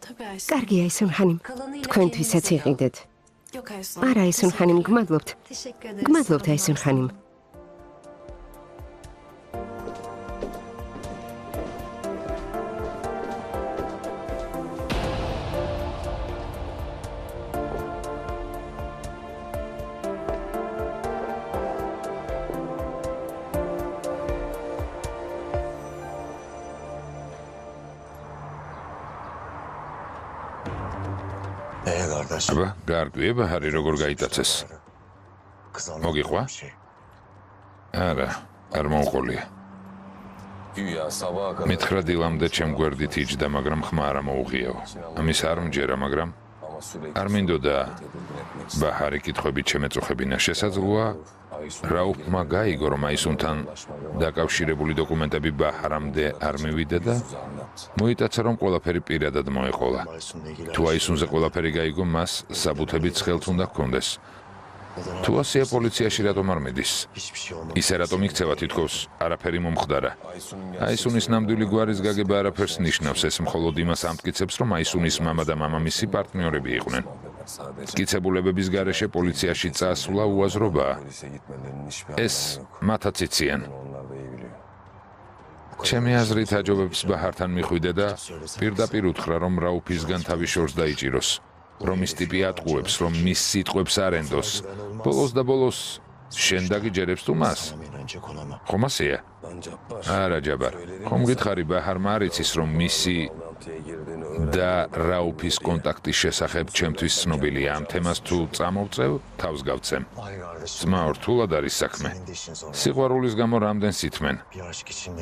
Tabii Aysun. კარგი აისონ ხანიმ. თქვენთვისაც იყიდეთ. Yok Aysun. არა აისონ ხანიმ, გმადლობთ. Teşekkür ederiz. გმადლობთ აისონ ხანიმ. აბა, გარკვია ბაჰარი როგორ გაიტაცეს. მოგიყვა? არა, არ მოუყოლია. მითხრა დილამდე ჩემ გვერდით იჯდა, მაგრამ ხმა არ მოუღიაო. ამის არ მჯერა, მაგრამ არ მინდოდა ბაჰარი კითხვებით შემეწუხებინა. შესაძლოა რაუფმა გაიგო, რომ აისუნთან დაკავშირებული დოკუმენტები ბაჰრამდე არ მივიდა და მოიტაცა, რომ ყველაფერი პირადად მოეყოლა. თუ აისუნზე ყველაფერი გაიგო, მას საბუთებიც ხელთ უნდა ჰქონდეს. თუ ასეა, პოლიციაში რატომ არ მიდის? ისე რატომ იქცევა, თითქოს არაფერი მომხდარა. აისუნის ნამდვილი გვარის გაგება არაფერს ნიშნავს, ეს მხოლოდ იმას ამტკიცებს, რომ აისუნის მამა და მამამისი პარტნიორები იყვნენ. მტკიცებულებების გარეშე პოლიციაში წასვლა უაზრობაა. ეს მათაც იციან. ჩემი აზრით აჯობებს ბაჰართან მიხვიდე და პირდაპირ უთხრა, რომ რაუფისგან თავის შორს დაიჭიროს. რომ ის ტიპი ატყუებს, რომ მის სიტყვებს არ ენდოს. ბოლოს და ბოლოს შენ დაგიჯერებს თუ მას? ხომ ასეა? არა ჯაბარ. ხომ გითხარი ბაჰარმა არ იცის, რომ მისი და რაუფის კონტაქტის შესახებ ჩემთვის ცნობილია? ამ თემას თუ წამოვწევ, თავს გავცემ. ძმა რთულად არის საქმე. სიყვარულის გამო რამდენს ითმენ.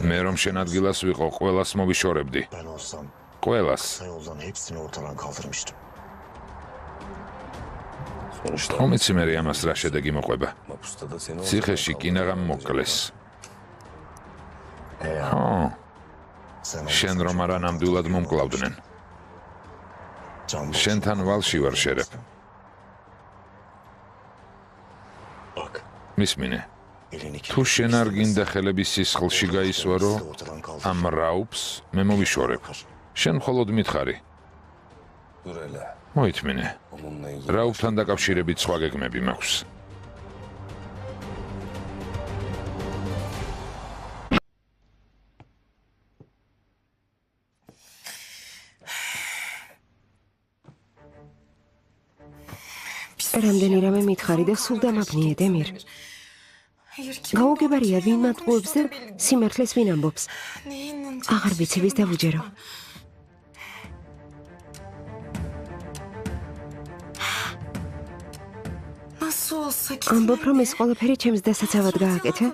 მე რომ შენ ადგილას ვიყო, ყველას მოვიშორებდი. ყველას. ხომ იცი მე ამას რა შედეგი მოყვება? ციხეში კინაღამ მოკლეს. შენ რომ არა ნამდვილად მომკლავდნენ. შენთან ვალში ვარ შერებ. მისმინე. თუ შენ არ გინდა ხელების სისხლში გაისვარო, ამ რაუფს მე მოვიშორებ. შენ მხოლოდ მითხარი. მოითმინე. რაუფთან დაკავშირებით სხვა გეგმები მაქვს. რამდენი რამე მითხარი და სულ დამაბნიე, დემირ. გაუგებარია ვინ მატყუებს და სიმართლეს ვინ ამბობს. აღარ ვიცი ვის დავუჯერო. ამბობ, რომ ეს ყველაფერი ჩემს დასაცავად გააკეთე?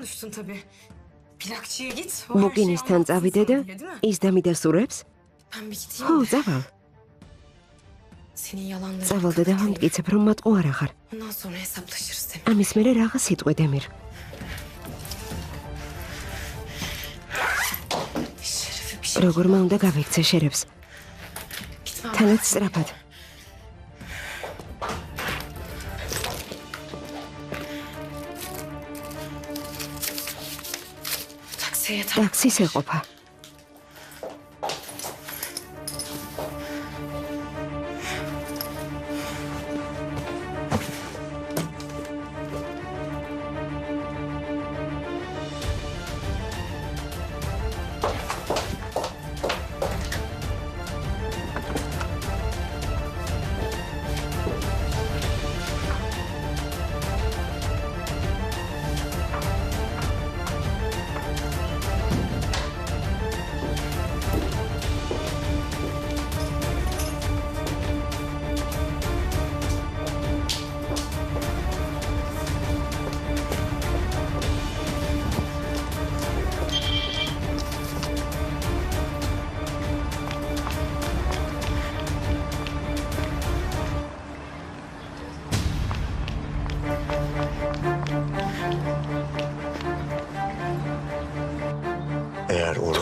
ბუკინისთან წავიდე და ის დამიდასტურებს? ხო, წავალ. წავალ და ვამტკიცებ, რომ მატყუ არ აღარ. ამის მერე რაღაც იტყვი, დემირ. როგორმა უნდა გავიქცე შერებს. თანაც სწრაფად. ტაქსის ეყოფა.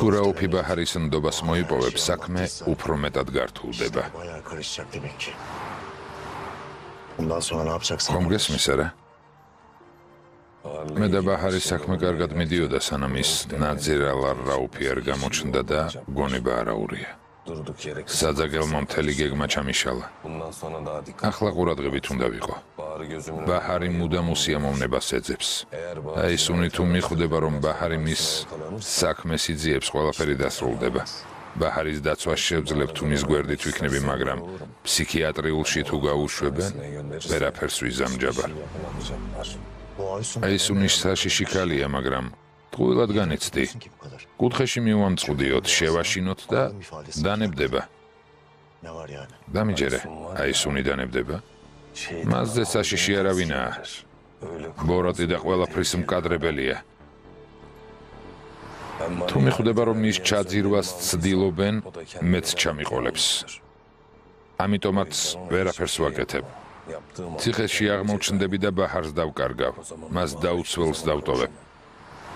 თუ რაუფი ბაჰარის ნდობას მოიპოვებს, საქმე უფრო მეტად გართულდება. Bayağı karışacak demek ki. Bundan sonra ne yapacaksın? ხომ გესმის არა? მე და ბაჰარის საქმე კარგად მიდიოდა, სანამ ის ნაძირალარ რაუფი არ გამოჩნდა და გონება არაურია. Durduk yere საძაგელმა მთელი გეგმა ჩამიშალა. bundan sonra daha dikkat. ახლა ყურადღებით უნდა ვიყო. Bağrı gözümün ბაჰარი მუდამ უსიამოვნებას ეძებს. eğer აი სუნი თუ მიხვდება, რომ ბაჰარი მის საქმეს იძიებს, ყველაფერი დასრულდება. ბაჰარის დაცვას შევძლებ თუ მის გვერდით ვიქნები, მაგრამ ფსიქიატრიულში თუ გაუშვებენ, ვერაფერს ვიზამჯაბარ. yapacaklar. Bu Aysun აი სუნის საშიში ქალია, მაგრამ ტყუილად განიცდი. ki bu kadar. კუთხეში მივამწყდიოთ, შევაშინოთ და დანებდება. Ne var yani? დამიჯერე, აი სუნი დანებდება. Şeytan მასზე საშიში არავინაა. öyle ბოროტი და ყველაფრის მკადრებელია. Ben თუ მიხვდება, რომ მის ჩაძირვას ცდილობენ, მეც ჩამიყოლებს. ამიტომაც ვერაფერს ვაკეთებ. yaptığım ციხეში აღმოჩნდები და ბაჰარს დავკარგავ. მას დაუცველს დავტოვებ.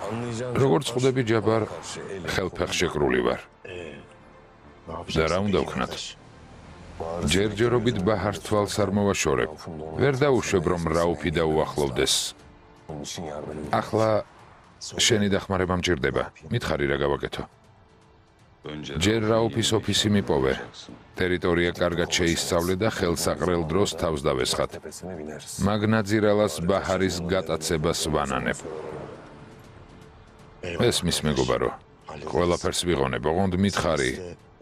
anlayacağın როგორც ხვდები, ჯაბარ karşı el ხელფეხშეკრული ვარ. Ne yapacaksın? და რა უნდა peki ვქნათ? arkadaş? ჯერჯერობით ბაჰარს თვალს არ მოვაშორებ. ვერ დაუშვებ, რომ რაუფი დაუახლოვდეს. bunun için yardım edin. ახლა შენი დახმარება მჭირდება. მითხარი რა გავაკეთო? ჯერ რაუფის ოფისი მიპოვე. ტერიტორია კარგად შეისწავლე და ხელსაყრელ დროს თავს დავესხათ. Tepesine bineriz. მაგნაძირალას ბაჰარის გატაცებას ვანანებ. ესმის მეგობარო, ყველაფერს ვიღონებ, ოღონდ მითხარი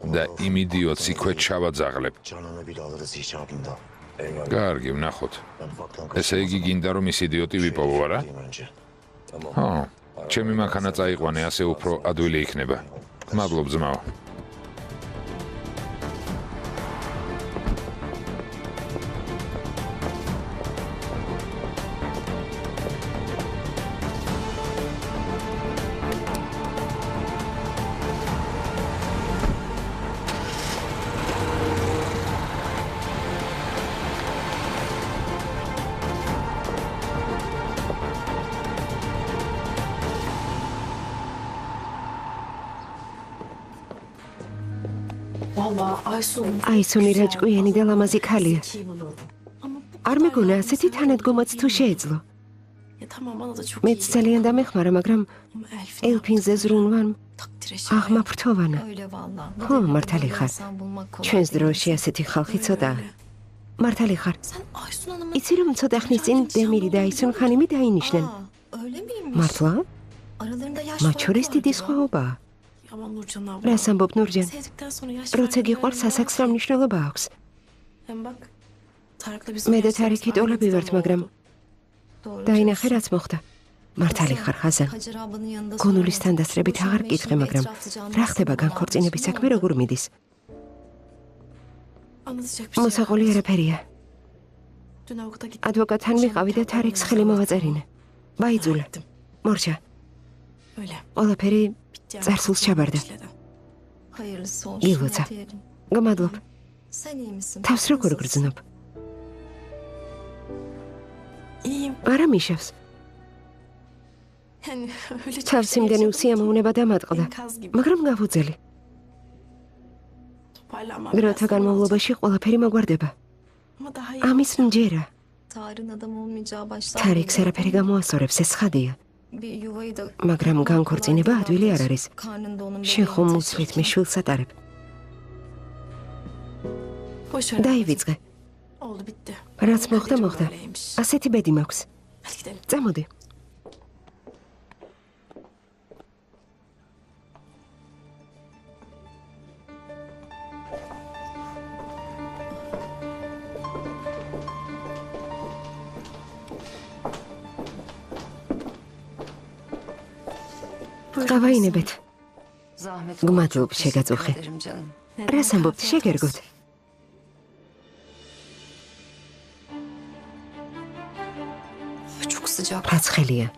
და იმ იდიოტს იქვე ჩავაძაღლებ. Canını bile alırız icabında. კარგი, ვნახოთ. Ben ufaktan ესე იგი გინდა რომ ის იდიოტი ვიპოვო, არა? kaçayım önce. ხო, ჩემი მანქანა წაიყვანე, ასე უფრო ადვილი იქნება. მადლობ ძმაო. Vallahi Aysun. აისუნი რა ჭკვიანი და ლამაზი ქალია. Ki bulurdum. Ama bu არ kadar მეგონა yani ასეთი sen- თანადგომაც თუ შეეძლო. Ya tamam bana da çok მეც iyi. ძალიან დამეხმარა, მაგრამ Ama Elif'in ელფინზე ზრუნვამ takdire şayan. აღმა ფრთოვანა. Öyle vallahi. ხო, მართალი ხარ. ჩვენს დროში ასეთი ხალხი ცოტა. მართალი ხარ. Sen Aysun Hanım'ın... იცი რომ ცოტა ხნის წინ დემირი და აისუნ ხანიმი დაინიშნენ. Öyle miymiş? მართლა? Aralarında yaş მათ farkı შორის var დიდი ya. სხვაობაა. Yaman Nurcan abla. რას ამბობ ნურჯან? Sevdikten sonra yaş როცა farkı გიყვარს öyle ასაკს var. რა მნიშვნელობა აქვს? Hem bak. Tarık'la bizim მე და yaşlarımız თარიქი aynı ტოლები ვართ, zaman მაგრამ oldu. Doğru. დაინახე რაც მოხდა. მართალი ხარ ხაზან. Hacer ablanın yanında გონულის sormadım. თანდასწრებით აღარ Boşanma გითხე, işini მაგრამ etraflıca რა anlatsın ხდება bana განქორწინების abicim, საქმე ne olur. როგორ მიდის? Anlatacak bir şey მოსაყოლი yok. არაფერია. Dün avukata gittim. ადვოკატთან ვიყავი და თარიქს ხელი მოვაწერინა. ბაიძულა. Gittim. მორჩა. Öyle. ყველაფერი Bitti yani. წარსულს ჩაბარდა. İşledi. Hayırlısı olsun. გილოცავ. ne diyelim. გამადლობ. Sen iyi misin? თავს როგორ Nasılsın? გრძნობ? İyiyim. არა მიშავს. Yani öyle çok თავს şey იმდენი yaşadım ki. უსიამოვნება დამატყდა. Enkaz gibi. მაგრამ გავუძელი. Toparlanmam დროთა biraz zaman განმავლობაში ყველაფერი მოგვარდება. olacak. Ama daha iyi. ამის მჯერა. Tarık'ın adam olmayacağı başlar. თარიქს არაფერი გამოასწორებს, ეს ხადია. Bir yuvayı da... მაგრამ განქორწინება adვილი არ არის. Karnında onun შენ ხომ bebeğini უსვით მე შვილს ატარებ. Boş ver. დაივიწყე. Oldu bitti. რაც მოხდა, Kaderim მოხდა. böyleymiş. ასეთი ბედი მაქვს. Hadi gidelim. წამოდი. გავაინებეთ. Zahmet გმადლობ, Teşekkür შეგაწუხე. ederim canım. რას ამბობთ, შეგერგოთ? Çok sıcak. რა ცხელია.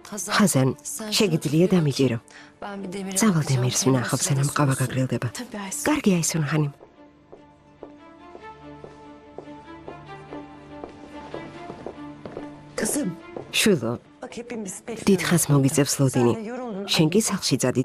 ხაზან, შეგიძლია დამიჭირო. Ben bir demir წავალ დემირს ვნახავ, სანამ ყავა გაგრილდება. Tabii Aysun. კარგი აისუნ ხანიმ. Kızım, შვილო, bak hepimiz bekliyoruz. დიდხანს მოგიწევს ლოდინი. Sen de yoruldun. შენ კი სახლში წადი.